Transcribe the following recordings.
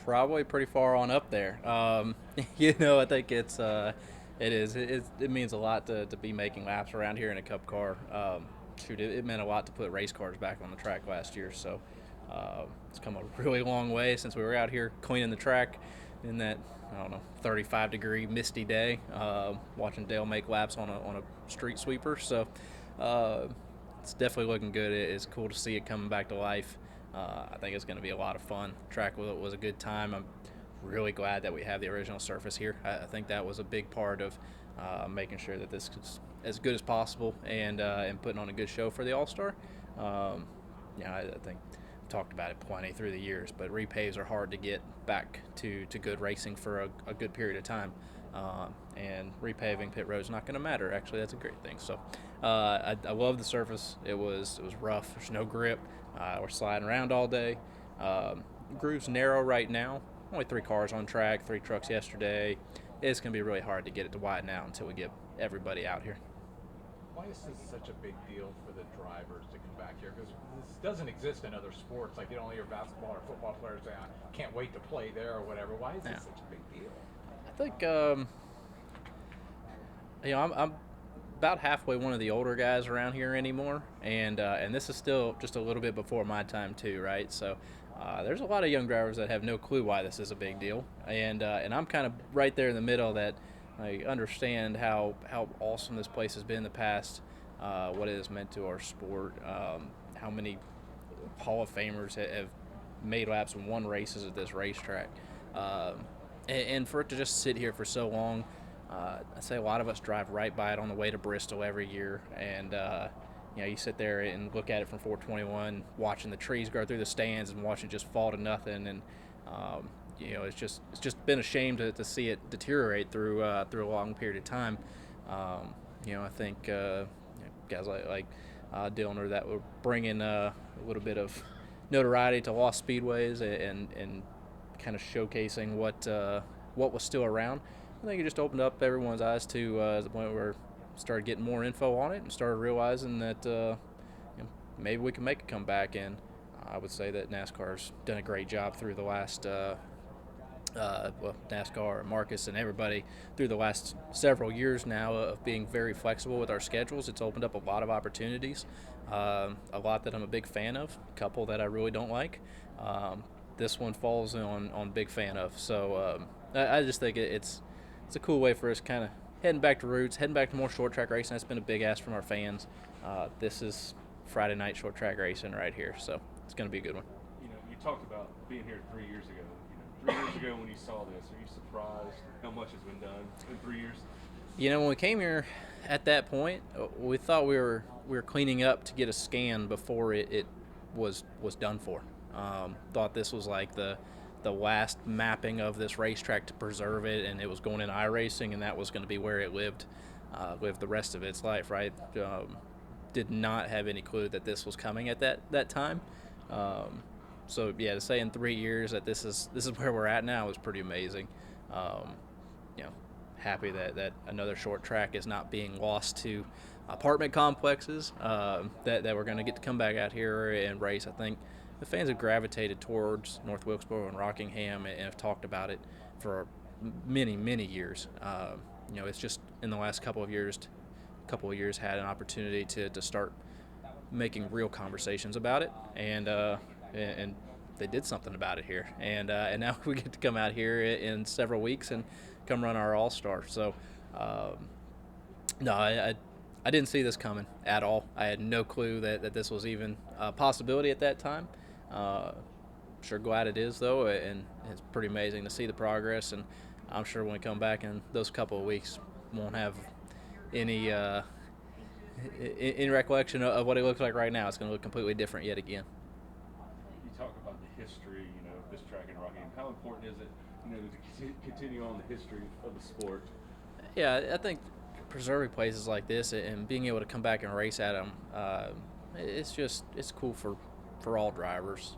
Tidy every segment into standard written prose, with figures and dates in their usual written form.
Probably pretty far on up there. I think it means a lot to be making laps around here in a Cup car. It meant a lot to put race cars back on the track last year. So it's come a really long way since we were out here cleaning the track in that, I don't know, 35-degree misty day, watching Dale make laps on a street sweeper. So it's definitely looking good. It's cool to see it coming back to life. I think it's going to be a lot of fun. Track was a good time. I'm really glad that we have the original surface here. I think that was a big part of making sure that this is as good as possible and putting on a good show for the All-Star. I think I've talked about it plenty through the years, but repaves are hard to get back to good racing for a good period of time. And repaving pit road is not going to matter. Actually, that's a great thing. So I love the surface. It was rough. There's no grip. We're sliding around all day. Groove's narrow right now. Only 3 cars on track, 3 trucks yesterday. It's going to be really hard to get it to widen out until we get everybody out here. Why is this such a big deal for the drivers to come back here? Because this doesn't exist in other sports. Like, you don't hear basketball or football players say, I can't wait to play there or whatever. Why is this such a big deal? I think, I'm about halfway one of the older guys around here anymore, and this is still just a little bit before my time too, right? So there's a lot of young drivers that have no clue why this is a big deal, and I'm kind of right there in the middle that I understand how awesome this place has been in the past, what it has meant to our sport, how many Hall of Famers have made laps and won races at this racetrack, and for it to just sit here for so long. I say a lot of us drive right by it on the way to Bristol every year, and you sit there and look at it from 421, watching the trees grow through the stands and watch it just fall to nothing, and it's just been a shame to see it deteriorate through a long period of time. I think guys like Dillner that were bringing a little bit of notoriety to lost speedways and kind of showcasing what was still around. I think it just opened up everyone's eyes to the point where we started getting more info on it and started realizing that maybe we can make a comeback. And I would say that NASCAR's done a great job through the last NASCAR, Marcus, and everybody through the last several years now of being very flexible with our schedules. It's opened up a lot of opportunities, a lot that I'm a big fan of, a couple that I really don't like. This one falls on big fan of. So I just think it's a cool way for us kind of heading back to roots, heading back to more short track racing. That's been a big ask from our fans. This is Friday night short track racing right here, so it's going to be a good one. You talked about being here 3 years ago. 3 years ago when you saw this, are you surprised how much has been done in 3 years? When we came here at that point, we thought we were cleaning up to get a scan before it was done for. Thought this was like the last mapping of this racetrack to preserve it, and it was going in iRacing, and that was going to be where it lived the rest of its life, right? Did not have any clue that this was coming at that time. So to say in 3 years that this is where we're at now is pretty amazing. Happy that another short track is not being lost to apartment complexes, that we're going to get to come back out here and race. I think the fans have gravitated towards North Wilkesboro and Rockingham and have talked about it for many, many years. It's just in the last couple of years had an opportunity to start making real conversations about it, and they did something about it here, and now we get to come out here in several weeks and come run our All-Star. So no, I didn't see this coming at all. I had no clue that this was even a possibility at that time. Sure glad it is, though, and it's pretty amazing to see the progress, and I'm sure when we come back in those couple of weeks, won't have any recollection of what it looks like right now. It's going to look completely different yet again. You talk about the history, of this track in Rockingham. How important is it, to continue on the history of the sport? Yeah, I think preserving places like this and being able to come back and race at them, it's cool for all drivers.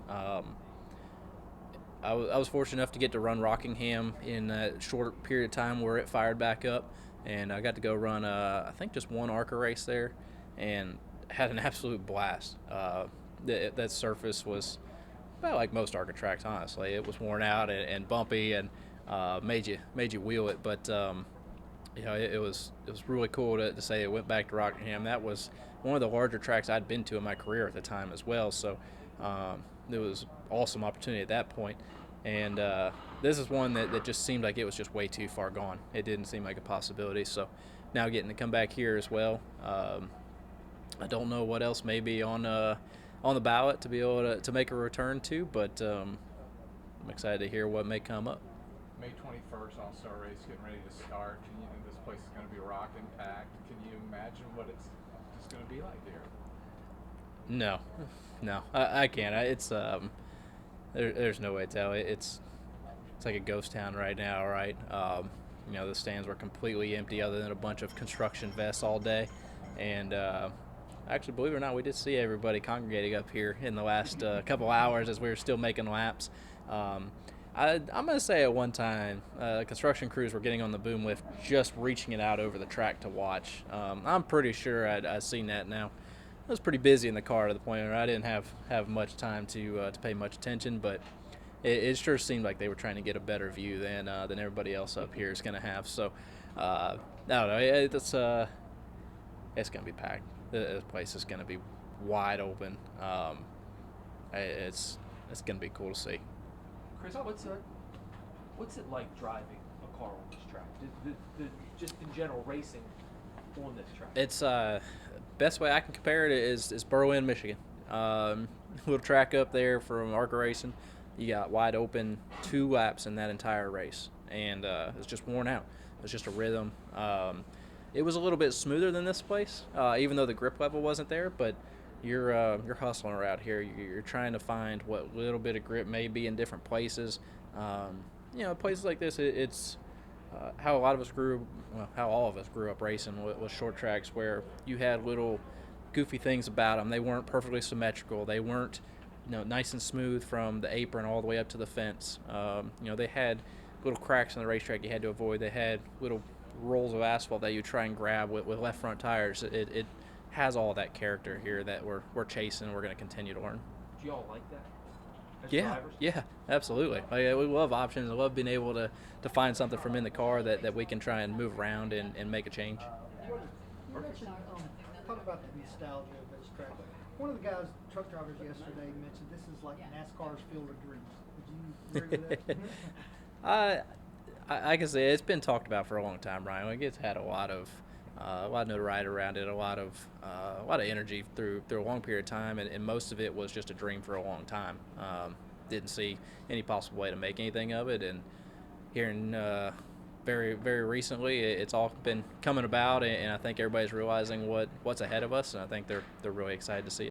I was fortunate enough to get to run Rockingham in a short period of time where it fired back up, and I got to go run I think just one ARCA race there, and had an absolute blast. That surface was about like most ARCA tracks, honestly. It was worn out and bumpy and made you wheel it, but it was really cool to say it went back to Rockingham. That was one of the larger tracks I'd been to in my career at the time as well. So it was an awesome opportunity at that point. And this is one that just seemed like it was just way too far gone. It didn't seem like a possibility. So now getting to come back here as well. I don't know what else may be on the ballot to be able to make a return to, but I'm excited to hear what may come up. May 21st, All-Star Race getting ready to start. This place is going to be rocking packed. Can you imagine what it's just going to be like here? No, I can't. It's there's no way to tell. It's like a ghost town right now, right? The stands were completely empty other than a bunch of construction vests all day. And actually, believe it or not, we did see everybody congregating up here in the last couple hours as we were still making laps. I'm going to say at one time, construction crews were getting on the boom lift, just reaching it out over the track to watch. I'm pretty sure I'd seen that now. I was pretty busy in the car to the point where I didn't have much time to pay much attention, but it sure seemed like they were trying to get a better view than everybody else up here is going to have. So, I don't know. It's going to be packed. The place is going to be wide open. It's going to be cool to see. Chris, what's it like driving a car on this track? Just in general, racing on this track. It's best way I can compare it is Berlin, Michigan. Little track up there from ARCA racing. You got wide open 2 laps in that entire race, and it's just worn out. It's just a rhythm. It was a little bit smoother than this place, even though the grip level wasn't there. But you're hustling around here. You're trying to find what little bit of grip may be in different places. Places like this, it's how a lot of us how all of us grew up racing was short tracks where you had little goofy things about them. They weren't perfectly symmetrical. They weren't nice and smooth from the apron all the way up to the fence. They had little cracks in the racetrack you had to avoid. They had little rolls of asphalt that you try and grab with left front tires. It has all that character here that we're chasing. We're going to continue to learn. Do y'all like that? As Yeah, drivers? yeah, absolutely. We love options. I love being able to find something from in the car that we can try and move around and make a change. You mentioned, talk about the nostalgia of this track. One of the guys, truck drivers yesterday, mentioned this is like NASCAR's Field of Dreams. Would you agree with that? I can say it's been talked about for a long time, Ryan. Like, it's had a lot of notoriety around it, a lot of energy through a long period of time, and most of it was just a dream for a long time. Didn't see any possible way to make anything of it, and hearing very, very recently, it's all been coming about, and I think everybody's realizing what's ahead of us, and I think they're really excited to see it.